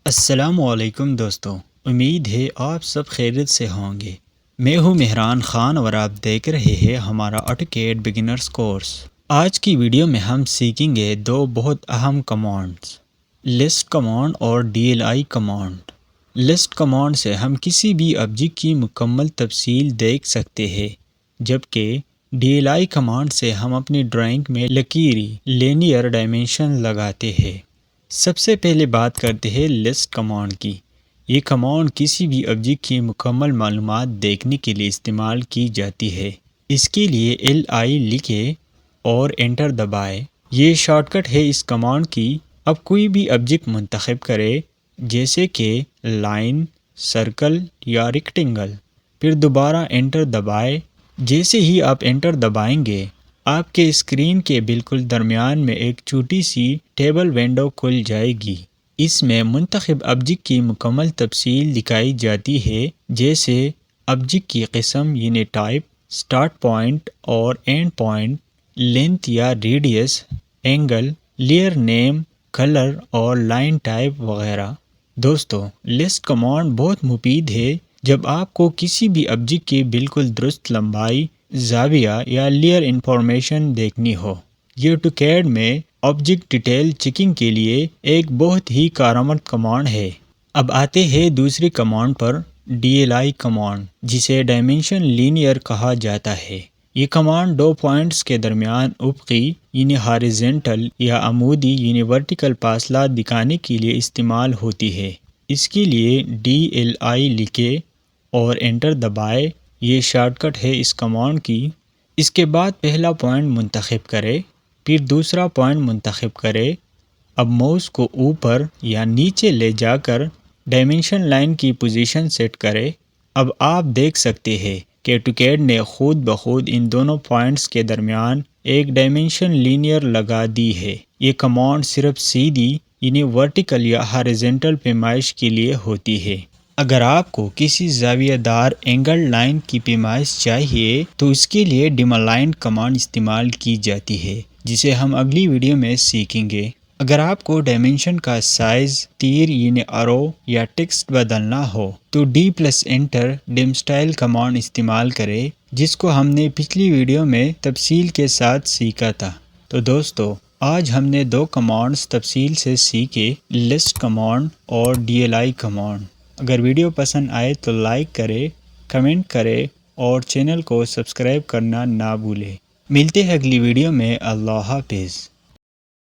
السلام علیکم دوستو، امید ہے آپ سب خیریت سے ہوں گے۔ میں ہوں مہران خان اور آپ دیکھ رہے ہیں ہمارا آٹوکیڈ بگنرز کورس۔ آج کی ویڈیو میں ہم سیکھیں گے دو بہت اہم کمانڈز، لسٹ کمانڈ اور DLI کمانڈ۔ لسٹ کمانڈ سے ہم کسی بھی آبجیکٹ کی مکمل تفصیل دیکھ سکتے ہیں، جبکہ DLI کمانڈ سے ہم اپنی ڈرائنگ میں لکیری لینیئر ڈائمینشن لگاتے ہیں۔ سب سے پہلے بات کرتے ہیں لسٹ کمانڈ کی۔ یہ کمانڈ کسی بھی آبجیکٹ کی مکمل معلومات دیکھنے کے لیے استعمال کی جاتی ہے۔ اس کے لیے LI لکھیں اور انٹر دبائیں۔ یہ شارٹ کٹ ہے اس کمانڈ کی۔ اب کوئی بھی آبجیکٹ منتخب کرے، جیسے کہ لائن، سرکل یا ریکٹینگل، پھر دوبارہ انٹر دبائیں۔ جیسے ہی آپ انٹر دبائیں گے، آپ کے اسکرین کے بالکل درمیان میں ایک چھوٹی سی ٹیبل ونڈو کھل جائے گی۔ اس میں منتخب آبجیکٹ کی مکمل تفصیل دکھائی جاتی ہے، جیسے آبجیکٹ کی قسم یعنی ٹائپ، سٹارٹ پوائنٹ اور اینڈ پوائنٹ، لینتھ یا ریڈیس، اینگل، لیئر نیم، کلر اور لائن ٹائپ وغیرہ۔ دوستو، لسٹ کمانڈ بہت مفید ہے جب آپ کو کسی بھی آبجیکٹ کی بالکل درست لمبائی، زاویہ یا لیئر انفارمیشن دیکھنی ہو۔ یہ آٹوکیڈ میں آبجیکٹ ڈیٹیل چیکنگ کے لیے ایک بہت ہی کارآمد کمانڈ ہے۔ اب آتے ہیں دوسری کمانڈ پر، DLI کمانڈ، جسے ڈائمینشن لینیئر کہا جاتا ہے۔ یہ کمانڈ دو پوائنٹس کے درمیان افقی یعنی ہاریزنٹل یا عمودی یعنی ورٹیکل فاصلہ دکھانے کے لیے استعمال ہوتی ہے۔ اس کے لیے DLI لکھیں اور انٹر دبائیں۔ یہ شارٹ کٹ ہے اس کمانڈ کی۔ اس کے بعد پہلا پوائنٹ منتخب کریں، پھر دوسرا پوائنٹ منتخب کریں۔ اب ماؤس کو اوپر یا نیچے لے جا کر ڈائمینشن لائن کی پوزیشن سیٹ کریں۔ اب آپ دیکھ سکتے ہیں کہ آٹوکیڈ نے خود بخود ان دونوں پوائنٹس کے درمیان ایک ڈائمینشن لینیئر لگا دی ہے۔ یہ کمانڈ صرف سیدھی یعنی ورٹیکل یا ہاریزنٹل پیمائش کے لیے ہوتی ہے۔ اگر آپ کو کسی زاویہ دار اینگل لائن کی پیمائش چاہیے تو اس کے لیے ڈیمالائن کمانڈ استعمال کی جاتی ہے، جسے ہم اگلی ویڈیو میں سیکھیں گے۔ اگر آپ کو ڈائمینشن کا سائز، تیر یعنی ایرو یا ٹیکسٹ بدلنا ہو تو D+Enter ڈیم اسٹائل کمانڈ استعمال کریں، جس کو ہم نے پچھلی ویڈیو میں تفصیل کے ساتھ سیکھا تھا۔ تو دوستو، آج ہم نے دو کمانڈز تفصیل سے سیکھے، لسٹ کمانڈ اور DLI کمانڈ۔ اگر ویڈیو پسند آئے تو لائک کریں، کمنٹ کریں اور چینل کو سبسکرائب کرنا نہ بھولیں۔ ملتے ہیں اگلی ویڈیو میں۔ اللہ حافظ۔